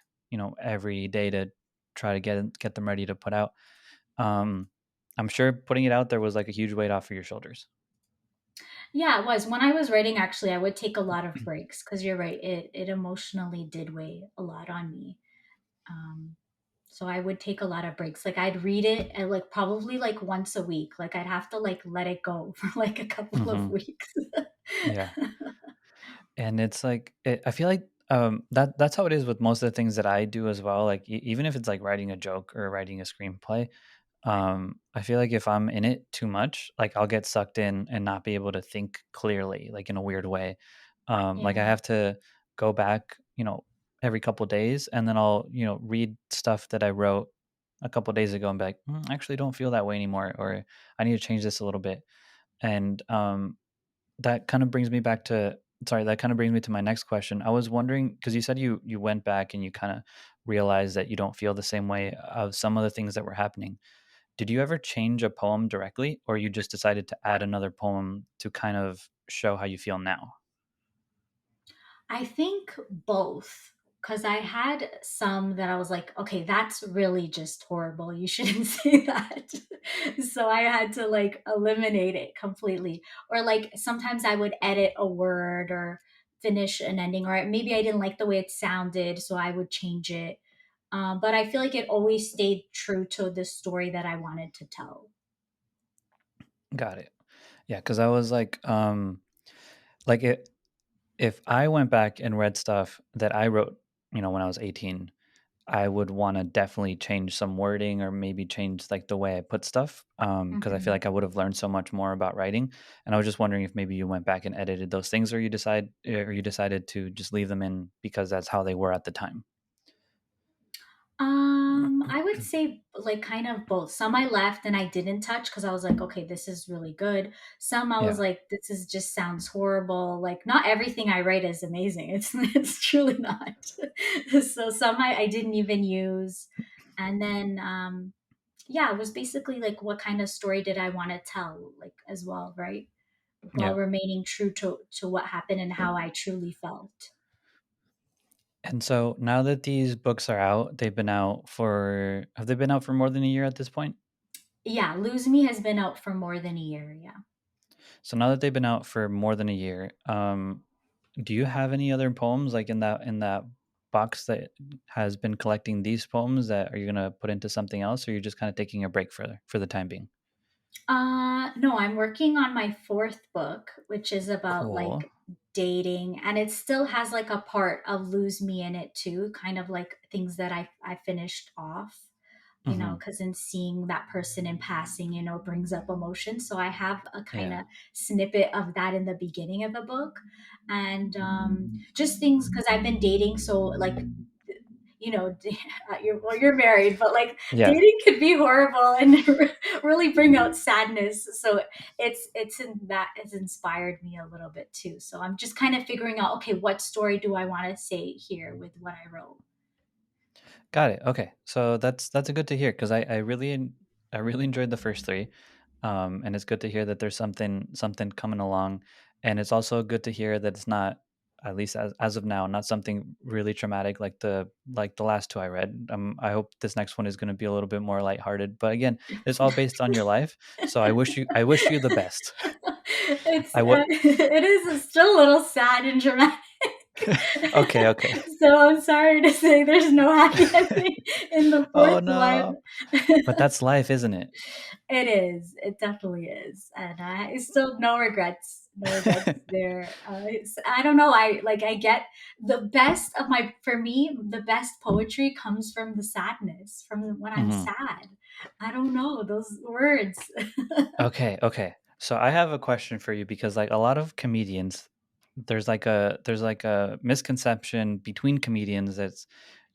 A: every day to try to get them ready to put out. Um, I'm sure putting it out there was like a huge weight off of your shoulders.
B: Yeah, it was. When I was writing, actually, I would take a lot of breaks because you're right. It emotionally did weigh a lot on me. Um, so I would take a lot of breaks. Like I'd read it and like probably like once a week. Like I'd have to like let it go for like a couple of
A: Hmm.
B: weeks.
A: Yeah. And it's like I feel like that's how it is with most of the things that I do as well. Like even if it's like writing a joke or writing a screenplay, I feel like if I'm in it too much, like I'll get sucked in and not be able to think clearly, like in a weird way. Like I
B: Yeah.
A: have to go back, every couple days, and then I'll, read stuff that I wrote a couple days ago and be like, I actually don't feel that way anymore, or I need to change this a little bit. And that kind of brings me back to sorry, that kind of brings me to my next question. I was wondering because you said you went back and you kind of realized that you don't feel the same way of some of the things that were happening. Did you ever change a poem directly, or you just decided to add another poem to kind of show how you feel now?
B: I think both. Because I had some that I was like, okay, that's really just horrible. You shouldn't say that. So I had to like eliminate it completely. Or like sometimes I would edit a word or finish an ending, or maybe I didn't like the way it sounded. So I would change it. But I feel like it always stayed true to the story that I wanted to tell.
A: Got it. Yeah, because I was like it. If I went back and read stuff that I wrote, when I was 18, I would want to definitely change some wording or maybe change like the way I put stuff because I feel
B: Mhm.
A: like I would have learned so much more about writing. And I was just wondering if maybe you went back and edited those things, or you decided to just leave them in because that's how they were at the time.
B: I would say like kind of both. Some I left and I didn't touch because I was like, okay, this is really good. Some I was
A: Yeah,
B: like, this is just sounds horrible. Like not everything I write is amazing. It's truly not. So some I didn't even use. And then yeah, it was basically like what kind of story did I want to tell, like as well, right? While
A: yeah.
B: remaining true to what happened and how I truly felt.
A: And so now that these books are out, have they been out for more than a year at this point?
B: Yeah, Lose Me has been out for more than a year. Yeah.
A: So now that they've been out for more than a year, do you have any other poems like in that box that has been collecting these poems that are you gonna put into something else, or you're just kind of taking a break for the time being?
B: No, I'm working on my fourth book, which is about
A: Cool.
B: like dating, and it still has like a part of Lose Me in it too, kind of like things that I finished off,
A: Hmm.
B: because in seeing that person in passing, brings up emotion. So I have a kind
A: Yeah.
B: of snippet of that in the beginning of the book, and just things because I've been dating, so like you're married, but like
A: Yeah.
B: dating could be horrible and really bring out sadness. So it's in that has inspired me a little bit too. So I'm just kind of figuring out, okay, what story do I want to say here with what I wrote?
A: Got it. Okay. So that's a good to hear because I really enjoyed the first three. And it's good to hear that there's something coming along, and it's also good to hear that it's not, at least as of now, not something really traumatic like the last two I read. I hope this next one is going to be a little bit more lighthearted. But again, it's all based on your life, so I wish you the best. I would.
B: It is still a little sad and dramatic.
A: Okay, okay.
B: So I'm sorry to say there's no happy ending in the
A: Oh
B: fourth one.
A: no, but that's life, isn't it?
B: It is. It definitely is, and I still no regrets. No regrets there. I don't know. I get the best of my. For me, the best poetry comes from the sadness, from when I'm
A: Hmm.
B: sad. I don't know those words.
A: Okay, okay. So I have a question for you because like a lot of comedians, there's like a misconception between comedians that's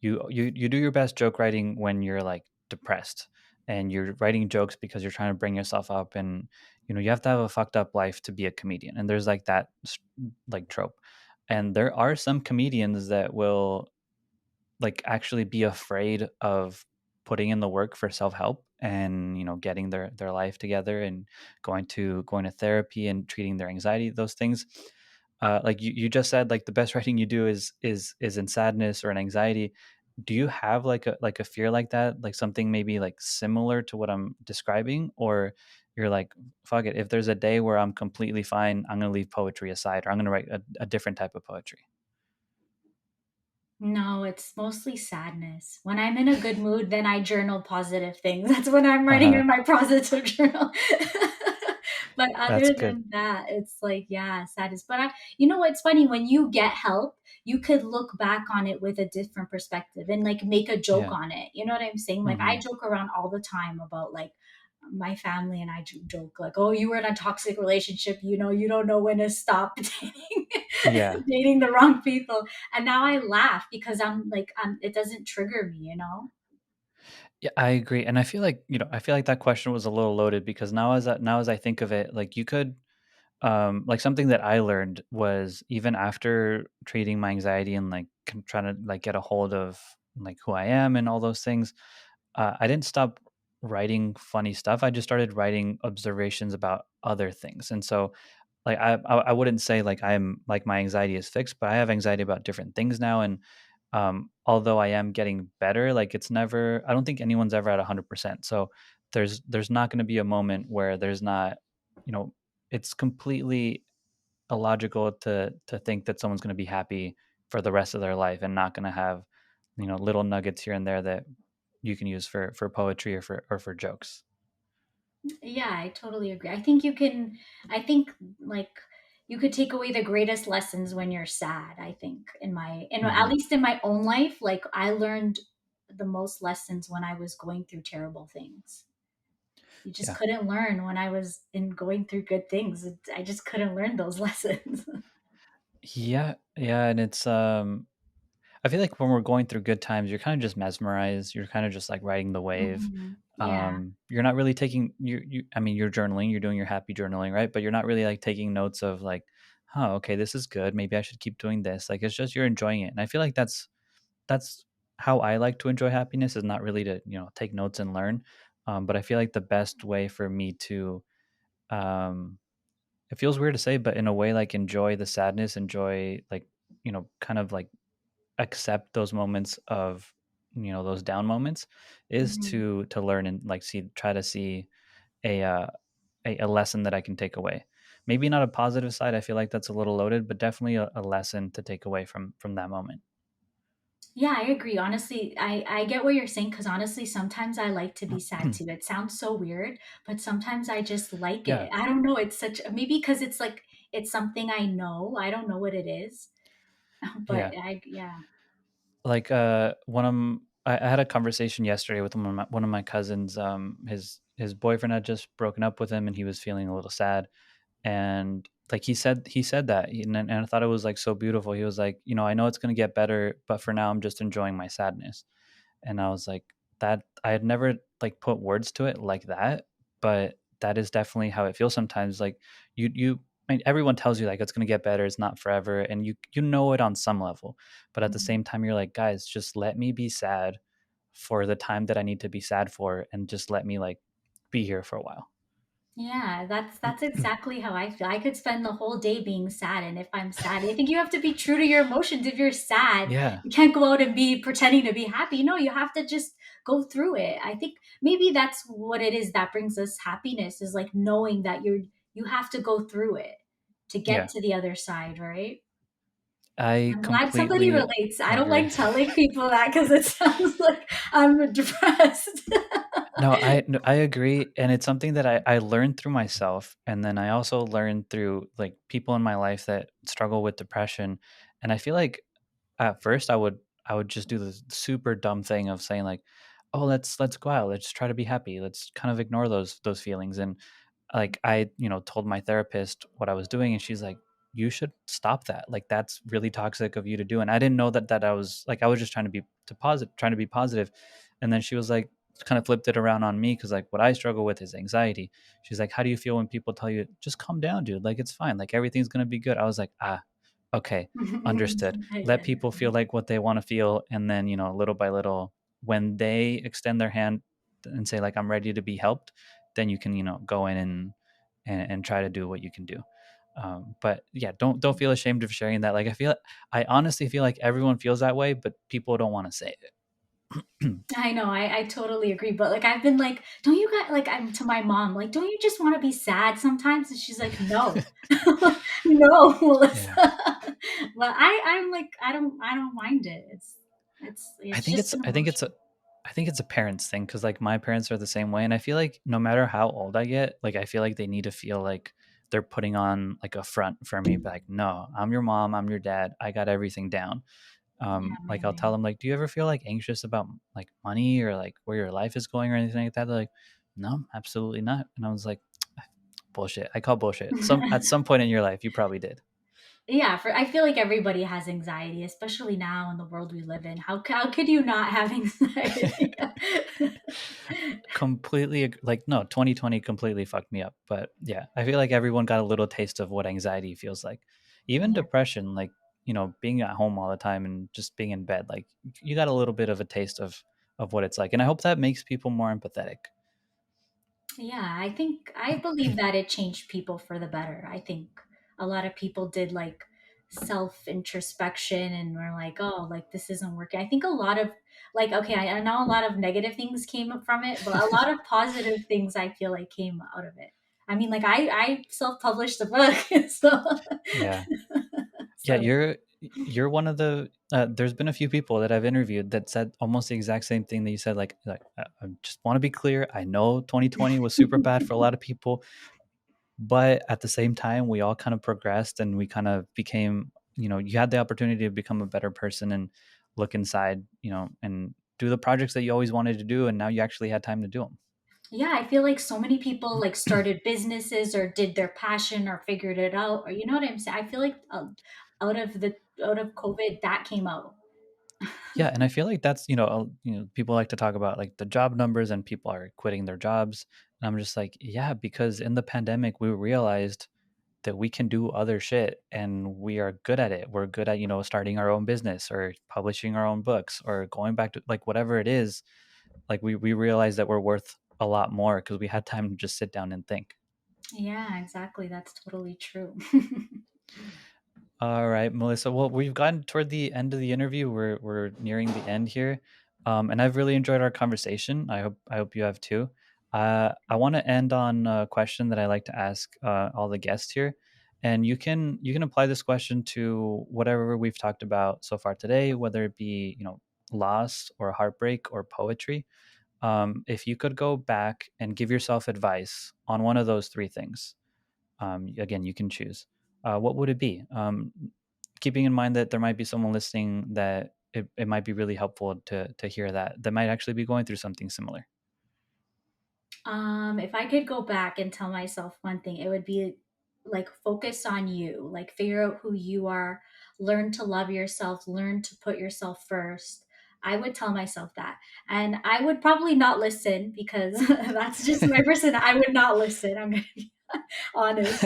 A: you do your best joke writing when you're like depressed and you're writing jokes because you're trying to bring yourself up, and you have to have a fucked up life to be a comedian, and there's like that like trope. And there are some comedians that will like actually be afraid of putting in the work for self-help and getting their life together and going to therapy and treating their anxiety, those things. Like you just said, like the best writing you do is in sadness or in anxiety. Do you have like a fear like that, like something maybe like similar to what I'm describing, or you're like, fuck it, if there's a day where I'm completely fine, I'm gonna leave poetry aside, or I'm gonna write a different type of poetry?
B: No, it's mostly sadness. When I'm in a good mood, then I journal positive things. That's when I'm writing
A: Uh-huh.
B: in my positive journal. But
A: That's
B: other
A: good.
B: than that, it's like, yeah, sadness. But you know what's funny? When you get help, you could look back on it with a different perspective and like make a joke
A: Yeah.
B: on it. You know what I'm saying? Like I
A: Hmm.
B: joke around all the time about like my family, and I joke like, "Oh, you were in a toxic relationship. You know, you don't know when to stop dating,
A: Yeah.
B: dating the wrong people." And now I laugh because I'm like, it doesn't trigger me. You know?
A: Yeah, I agree. And I feel like, I feel like that question was a little loaded because now as I think of it, like you could like something that I learned was even after treating my anxiety and like trying to like get a hold of like who I am and all those things, I didn't stop writing funny stuff. I just started writing observations about other things. And so like I wouldn't say like I'm like my anxiety is fixed, but I have anxiety about different things now. And although I am getting better, like it's never. I don't think anyone's ever at 100%. So there's not going to be a moment where there's not, you know, it's completely illogical to think that someone's going to be happy for the rest of their life and not going to have, little nuggets here and there that you can use for poetry or for jokes.
B: Yeah, I totally agree. I think you can, I think like you could take away the greatest lessons when you're sad. I think at
A: Hmm.
B: least in my own life, like I learned the most lessons when I was going through terrible things. You just
A: Yeah.
B: couldn't learn when I was in going through good things. I just couldn't learn those lessons.
A: Yeah, yeah, and it's I feel like when we're going through good times, you're kind of just mesmerized. You're kind of just like riding the wave.
B: Yeah.
A: You're not really taking you. I mean, you're journaling. You're doing your happy journaling, right? But you're not really like taking notes of like, oh, okay, this is good. Maybe I should keep doing this. Like it's just you're enjoying it, and I feel like that's how I like to enjoy happiness. Is not really to take notes and learn, but I feel like the best way for me to um, it feels weird to say, but in a way, like enjoy the sadness, enjoy like kind of like accept those moments of those down moments is
B: Mhm.
A: to learn and like try to see a a lesson that I can take away. Maybe not a positive side. I feel like that's a little loaded, but definitely a lesson to take away from that moment.
B: Yeah, I agree. Honestly, I get what you're saying because honestly, sometimes I like to be sad too. It sounds so weird, but sometimes I just like
A: Yeah,
B: it. I don't know. It's such maybe because it's like it's something I know. I don't know what it is, but
A: yeah.
B: yeah.
A: Like one of I had a conversation yesterday with one of my cousins. His boyfriend had just broken up with him, and he was feeling a little sad. And like he said that, and I thought it was like so beautiful. He was like, I know it's going to get better, but for now I'm just enjoying my sadness. And I was like, that I had never like put words to it like that, but that is definitely how it feels sometimes. Like I mean, everyone tells you like it's going to get better, it's not forever, and you know it on some level, but at the
B: Mhm.
A: same time you're like, guys, just let me be sad for the time that I need to be sad for, and just let me like be here for a while.
B: Yeah, that's exactly how I feel. I could spend the whole day being sad, and if I'm sad, I think you have to be true to your emotions. If you're sad,
A: Yeah,
B: you can't go out and be pretending to be happy. No, you have to just go through it. I think maybe that's what it is that brings us happiness is like knowing that you have to go through it to get
A: yeah,
B: to the other side, right?
A: I
B: I'm glad somebody
A: completely
B: relates. I don't
A: agree.
B: like telling people that because it sounds like I'm depressed.
A: No, I agree, and it's something that I learned through myself, and then I also learned through like people in my life that struggle with depression. And I feel like at first I would just do the super dumb thing of saying like, "Oh, let's go out, let's try to be happy, let's kind of ignore those feelings." And like I told my therapist what I was doing, and she's like, you should stop that, like that's really toxic of you to do. And I didn't know that I was like, I was just trying to be positive. And then she was like, kind of flipped it around on me, because like what I struggle with is anxiety. She's like, how do you feel when people tell you just calm down, dude, like it's fine, like everything's gonna be good? I was like, okay, understood.
B: I
A: Let
B: get
A: people feel
B: it.
A: like what they want to feel, and then little by little, when they extend their hand and say like I'm ready to be helped, then you can go in and try to do what you can do. But yeah, don't feel ashamed of sharing that. Like I honestly feel like everyone feels that way, but people don't want to say it.
B: I know, I totally agree. But like I've been like, don't you guys like I'm to my mom, like, don't you just want to be sad sometimes? And she's like, no. No,
A: Yeah,
B: Melissa. But I'm like, I don't mind it. It's
A: I
B: it's
A: think
B: just
A: it's
B: an
A: I think it's
B: emotion.
A: I think it's a parents thing because like my parents are the same way, and I feel like no matter how old I get, like I feel like they need to feel like they're putting on like a front for me, like no, I'm your mom, I'm your dad, I got everything down.
B: Yeah,
A: Like I'll tell
B: amazing.
A: them like, do you ever feel like anxious about like money or like where your life is going or anything like that? They're like, no, absolutely not. And I was like, bullshit. I call bullshit. Some at some point in your life, you probably did.
B: Yeah, for I feel like everybody has anxiety, especially now in the world we live in. How could you not have anxiety?
A: Completely like no, 2020 completely fucked me up, but yeah, I feel like everyone got a little taste of what anxiety feels like. Even
B: Yeah.
A: depression, like being at home all the time and just being in bed, like you got a little bit of a taste of what it's like, and I hope that makes people more empathetic.
B: Yeah, I believe that it changed people for the better. I think a lot of people did like self introspection and were like, oh, like this isn't working. I think a lot of like, okay, I know a lot of negative things came up from it, but a lot of positive things I feel like came out of it. I mean, like I self published a book, so
A: Yeah. Yeah,
B: so
A: you're one of the there's been a few people that I've interviewed that said almost the exact same thing that you said, like I just want to be clear, I know 2020 was super bad for a lot of people, but at the same time we all kind of progressed and we kind of became, you had the opportunity to become a better person and look inside, and do the projects that you always wanted to do, and now you actually had time to do
B: yeah, I feel like so many people like started businesses or did their passion or figured it out, or you know what I'm saying. I feel like out of the out of COVID that came out.
A: Yeah, and I feel like that's, people like to talk about like the job numbers and people are quitting their jobs. And I'm just like, yeah, because in the pandemic we realized that we can do other shit and we are good at it. We're good at, starting our own business or publishing our own books or going back to like whatever it is. Like we realized that we're worth a lot more because we had time to just sit down and think.
B: Yeah, exactly. That's totally true.
A: All right, Melissa. Well, we've gotten toward the end of the interview. We're nearing the end here, and I've really enjoyed our conversation. I hope you have too. I want to end on a question that I like to ask all the guests here, and you can apply this question to whatever we've talked about so far today, whether it be loss or heartbreak or poetry. If you could go back and give yourself advice on one of those three things, again, you can choose. What would it be? Keeping in mind that there might be someone listening that it might be really helpful to hear that might actually be going through something similar.
B: If I could go back and tell myself one thing, it would be like focus on you, like figure out who you are, learn to love yourself, learn to put yourself first. I would tell myself that. And I would probably not listen because that's just my person. I would not listen. I'm going to be honest.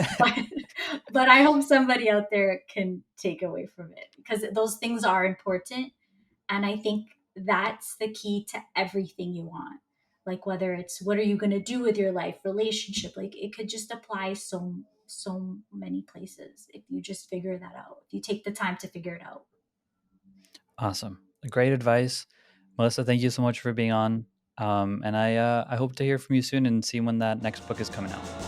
B: But I hope somebody out there can take away from it because those things are important. And I think that's the key to everything you want. Like whether it's what are you going to do with your life, relationship, like it could just apply so many places if you just figure that out. If you take the time to figure it out.
A: Awesome, great advice, Melissa. Thank you so much for being on. And I hope to hear from you soon and see when that next book is coming out.